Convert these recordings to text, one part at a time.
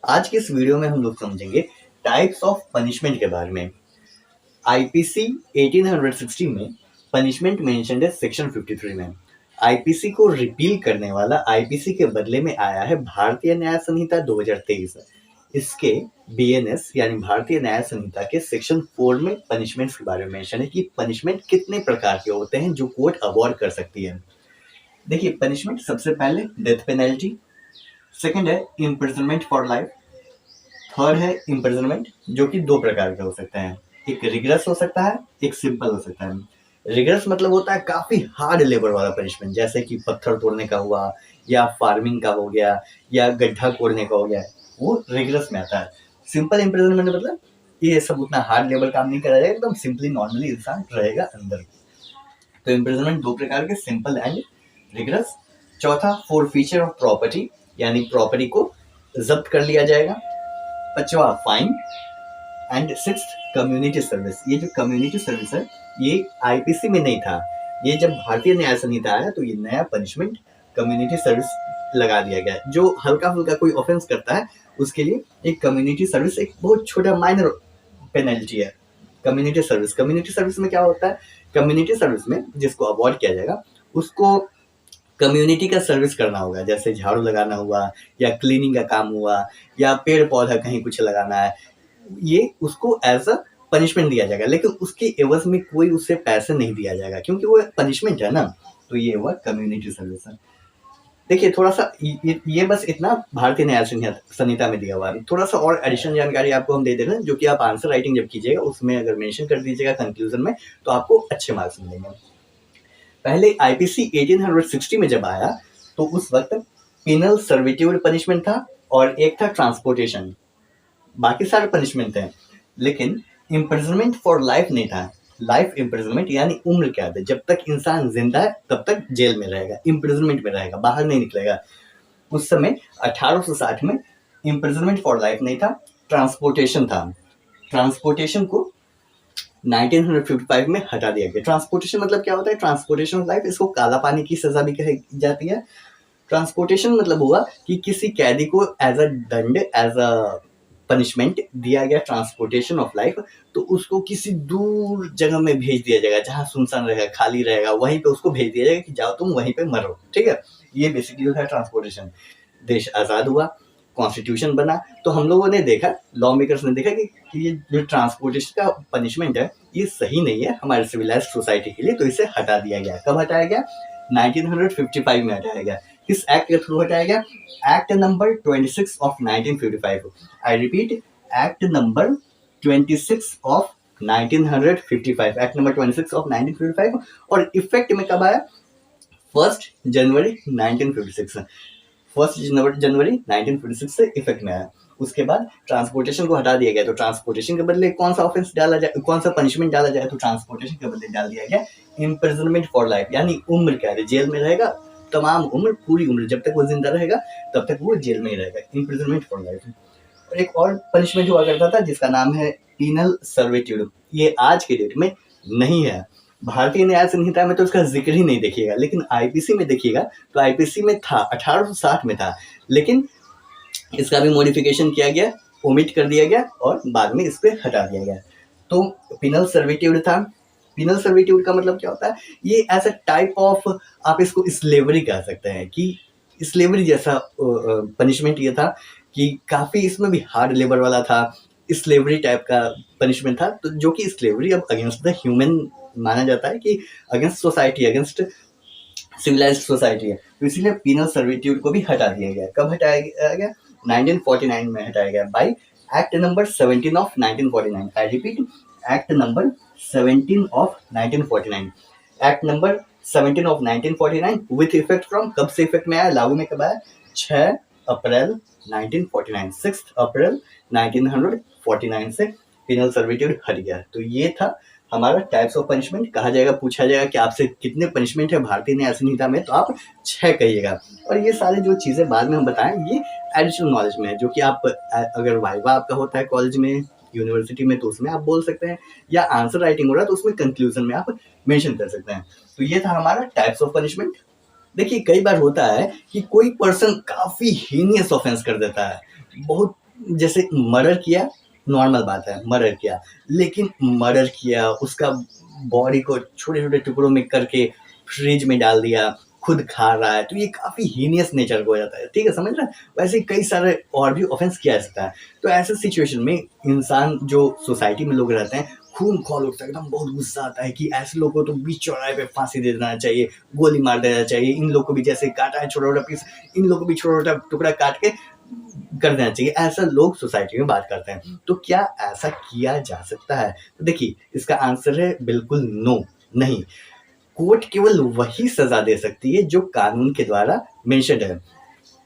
आज के इस वीडियो में हम लोग समझेंगे टाइप्स ऑफ पनिशमेंट के बारे में। आईपीसी 1860 में पनिशमेंट मेंशन्ड है सेक्शन 53 में। आईपीसी को रिपील करने वाला आईपीसी के बदले में आया है भारतीय न्याय संहिता 2023। इसके बीएनएस यानी भारतीय न्याय संहिता के सेक्शन 4 में पनिशमेंट्स के बारे में मेंशन है कि पनिशमेंट कितने प्रकार के होते हैं जो कोर्ट अवॉर्ड कर सकती है। देखिए, पनिशमेंट सबसे पहले डेथ पेनल्टी, सेकंड है इम्प्रिजनमेंट फॉर लाइफ, थर्ड है इम्प्रिजनमेंट जो कि दो प्रकार के हो सकते हैं, एक रिगरस हो सकता है, एक सिंपल हो सकता है। रिगरस मतलब होता है काफी हार्ड लेबर वाला पनिशमेंट, जैसे कि पत्थर तोड़ने का हुआ या फार्मिंग का हो गया या गड्ढा खोदने का हो गया, वो रिगरस में आता है। सिंपल इम्प्रिजनमेंट मतलब ये सब उतना हार्ड लेबर काम नहीं करा जाएगा, एकदम सिंपली नॉर्मली इंसान रहेगा अंदर। तो इम्प्रिजनमेंट दो प्रकार के, सिंपल एंड रिगरस। चौथा फॉरफीचर ऑफ प्रॉपर्टी, यानी प्रॉपर्टी को जब्त कर लिया जाएगा। पांचवा fine and sixth community service. ये जो कम्युनिटी सर्विस है ये आईपीसी में नहीं था, ये जब भारतीय न्याय संहिता आया तो ये नया पनिशमेंट कम्युनिटी सर्विस लगा दिया गया। जो हल्का फुल्का कोई ऑफेंस करता है उसके लिए एक कम्युनिटी सर्विस, एक बहुत छोटा माइनर पेनल्टी है कम्युनिटी सर्विस। कम्युनिटी सर्विस में क्या होता है, कम्युनिटी सर्विस में जिसको अवॉर्ड किया जाएगा उसको कम्युनिटी का सर्विस करना होगा, जैसे झाड़ू लगाना हुआ या क्लीनिंग का काम हुआ या पेड़ पौधा कहीं कुछ लगाना है, ये उसको एज अ पनिशमेंट दिया जाएगा। लेकिन उसके एवज में कोई उससे पैसे नहीं दिया जाएगा क्योंकि वो पनिशमेंट है ना। तो ये हुआ कम्युनिटी सर्विस है। देखिए, थोड़ा सा ये बस इतना भारतीय न्याय संहिता में दिया हुआ है। थोड़ा सा और एडिशनल जानकारी आपको हम दे दे रहे हैं जो कि आप आंसर राइटिंग जब कीजिएगा उसमें अगर मेंशन कर दीजिएगा कंक्लूजन में तो आपको अच्छे मार्क्स मिलेंगे। पहले आईपीसी 1860 में जब आया तो उस वक्त पिनल सर्विट्यूड पनिशमेंट था और एक था ट्रांसपोर्टेशन, बाकी सारे पनिशमेंट थे, लेकिन इम्प्रिजनमेंट फॉर लाइफ नहीं था। लाइफ इम्प्रिजनमेंट यानी उम्र कैद, जब तक इंसान जिंदा है तब तक जेल में रहेगा, इम्प्रिजनमेंट में रहेगा, बाहर नहीं निकलेगा। उस समय 1860 में इम्प्रिजनमेंट फॉर लाइफ नहीं था, ट्रांसपोर्टेशन था। ट्रांसपोर्टेशन को 1955 में हटा दिया गया। ट्रांसपोर्टेशन मतलब क्या होता है, ट्रांसपोर्टेशन ऑफ लाइफ, इसको काला पानी की सजा भी कही जाती है। ट्रांसपोर्टेशन मतलब हुआ कि किसी कैदी को एज अ दंड, एज अ पनिशमेंट दिया गया ट्रांसपोर्टेशन ऑफ लाइफ, तो उसको किसी दूर जगह में भेज दिया जाएगा जहां सुनसान रहेगा, खाली रहेगा, वहीं पे उसको भेज दिया जाएगा कि जाओ तुम वहीं पे मरो। ठीक है, ये बेसिकली होता है ट्रांसपोर्टेशन। देश आजाद हुआ, कॉन्स्टिट्यूशन बना, तो हम लोगों ने देखा, लॉ मेकर्स ने देखा कि ये जो ट्रांसपोर्टेशन का पनिशमेंट है ये सही नहीं है हमारे सिविलाइज्ड सोसाइटी के लिए, तो इसे हटा दिया गया। कब हटाया गया, 1955 में हटाया गया। किस एक्ट के थ्रू हटाया गया, act number 26 of 1955। I repeat, act number 26 of 1955, act number 26 of 1955। और इफेक्ट में कब आया, 1 जनवरी 1956। 1 जनवरी 1956 से इफेक्ट में आया। उसके बाद ट्रांसपोर्टेशन को हटा दिया गया, तो ट्रांसपोर्टेशन के बदले कौन सा ऑफेंस डाला जाए, कौन सा पनिशमेंट डाला जाए, तो ट्रांसपोर्टेशन के बदले डाल दिया गया इम्प्रिजनमेंट फॉर लाइफ, यानी उम्र कैद, जेल में रहेगा तमाम उम्र, पूरी उम्र, जब तक वो जिंदा रहेगा तब तक वो जेल में ही रहेगा, इम्प्रिजनमेंट फॉर लाइफ। और एक और पनिशमेंट हुआ करता था जिसका नाम है पीनल सर्विट्यूड, ये आज के डेट में नहीं है। भारतीय न्याय संहिता में तो उसका जिक्र ही नहीं देखिएगा, लेकिन आईपीसी में देखिएगा तो आईपीसी में था, 1860 में था, लेकिन इसका भी मॉडिफिकेशन किया गया, ओमिट कर दिया गया और बाद में इस पे हटा दिया गया। तो पिनल सर्विट्यूड था। पिनल सर्विट्यूड का मतलब क्या होता है, ये एज अ टाइप ऑफ, आप इसको स्लेवरी कह सकते हैं, कि स्लेवरी जैसा पनिशमेंट ये था कि काफी इसमें भी हार्ड लेबर वाला था, स्लेवरी टाइप का पनिशमेंट था। तो जो कि स्लेवरी अब अगेंस्ट द ह्यूमन माना जाता है, कि against society, against civilized society है, तो इसीलिए पीनल सर्विट्यूड को भी हटा दिया गया। कब हटाया गया, 1949 में हटाया गया bye act number 17 of 1949। I repeat, act number 17 of 1949। Act number 17 of 1949 with effect from, कब से इफेक्ट में आया, लागू में कब आया, 6 अप्रैल 1949, 6 अप्रैल 1949 से पिनल सर्विट्यूड हट गया। तो ये था हमारा टाइप्स ऑफ पनिशमेंट। कहा जाएगा, पूछा जाएगा कि आपसे कितने पनिशमेंट है भारतीय न्याय संहिता में, तो आप 6 कहिएगा। और ये सारी जो चीजें बाद में हम बताएं ये एडिशनल नॉलेज में है, जो कि आप अगर वाइवा आपका होता है कॉलेज में, यूनिवर्सिटी में, तो उसमें आप बोल सकते हैं, या आंसर राइटिंग हो रहा है तो उसमें कंक्लूजन में आप मेंशन कर सकते हैं। तो ये था हमारा टाइप्स ऑफ पनिशमेंट। देखिए, कई बार होता है कि कोई पर्सन काफी हीनियस ऑफेंस कर देता है, बहुत जैसे मर्डर किया, नॉर्मल बात है, मर्डर किया, लेकिन मर्डर किया, उसका बॉडी को छोटे-छोटे टुकड़ों में करके फ्रिज में डाल दिया, खुद खा रहा है, तो ये काफ़ी हीनियस नेचर का हो जाता है, ठीक है, समझ रहे हैं? वैसे ही कई सारे और भी ऑफेंस किया जा सकता है। तो ऐसे सिचुएशन में इंसान जो सोसाइटी में लोग रहते हैं, खून खौल उठता है, एकदम बहुत गुस्सा आता है कि ऐसे लोगों को तो बीच चौराहे पे फांसी दे देना चाहिए, गोली मार देना चाहिए, इन लोग को भी जैसे काटा है छोटा-छोटा पीस, इन लोग को भी छोटा-छोटा टुकड़ा काट के कर देना चाहिए, ऐसा लोग सोसाइटी में बात करते हैं। तो क्या ऐसा किया जा सकता है? तो देखिए, इसका आंसर है बिल्कुल नो, नहीं। कोर्ट केवल वही सज़ा दे सकती है जो कानून के द्वारा मेंशन्ड है।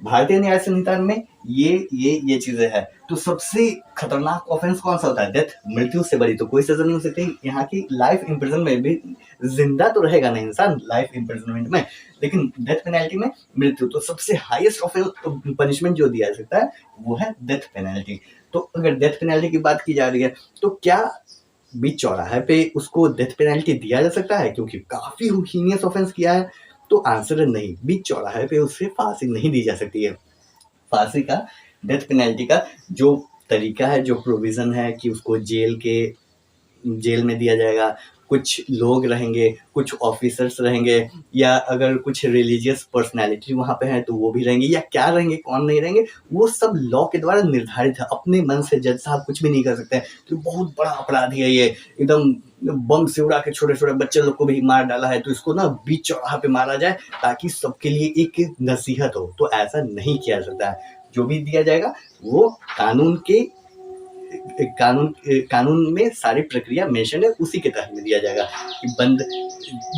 भारतीय न्याय संहिता में ये चीज़ें हैं। तो सबसे खतरनाक ऑफेंस कौन-सा होता है? डेथ, मृत्यु से बड़ी तो कोई सज़ा नहीं हो सकती। यहाँ की लाइफ इम्प्रिजनमेंट भी, ज़िंदा तो रहेगा ना इंसान लाइफ इम्प्रिजनमेंट में, लेकिन डेथ पेनल्टी में मृत्यु। तो सबसे हाईएस्ट पनिशमेंट जो दिया जा सकता है, वो है डेथ पेनल्टी। तो अगर डेथ पेनल्टी की बात की जा रही है, तो क्या बीच चौराहे पे उसको डेथ पेनल्टी दिया जा सकता है? क्योंकि काफ़ी हीनियस ऑफेंस किया है। तो आंसर है नहीं, बीच चौराहे पे उसे फांसी नहीं दी जा सकती है। फांसी का, डेथ पेनल्टी का जो तरीका है, जो प्रोविज़न है कि उसको जेल में दिया जाएगा, कुछ लोग रहेंगे, कुछ ऑफिसर्स रहेंगे, या अगर कुछ रिलीजियस पर्सनैलिटी वहाँ पे हैं तो वो भी रहेंगे, या क्या रहेंगे, कौन नहीं रहेंगे, वो सब लॉ के द्वारा निर्धारित है। अपने मन से जज साहब कुछ भी नहीं कर सकते हैं। तो बहुत बड़ा अपराधी है ये, एकदम बम से उड़ा के छोटे-छोटे बच्चे लोग को भी मार डाला है, तो इसको ना बीच चौराहा पे मारा जाए ताकि सबके लिए एक नसीहत हो। तो ऐसा नहीं किया जा सकता है। जो भी दिया जाएगा वो कानून में सारी प्रक्रिया मेंशन है, उसी के तहत में दिया जाएगा कि बंद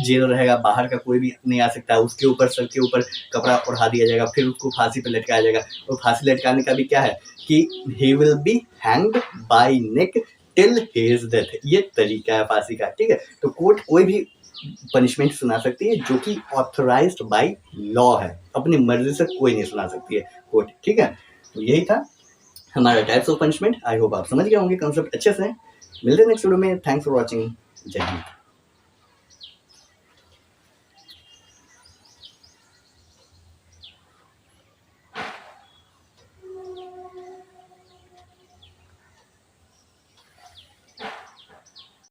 जेल रहेगा, बाहर का कोई भी नहीं आ सकता, उसके ऊपर, सर के ऊपर कपड़ा ओढ़ा दिया जाएगा, फिर उसको फांसी पे लटकाया जाएगा। और फांसी लटकाने का भी क्या है कि he will be hanged by neck till his death, ये तरीका है फांसी का, ठीक है। तो कोर्ट कोई भी पनिशमेंट सुना सकती है जो कि ऑथराइज्ड बाय लॉ है, अपनी मर्जी से कोई नहीं सुना सकती है कोर्ट, ठीक है। तो यही था हमारा types of punishment. I hope आप समझ गए होंगे, कॉन्सेप्ट अच्छे से। मिलते हैं नेक्स्ट वीडियो में। Thanks for watching. जय हिंद।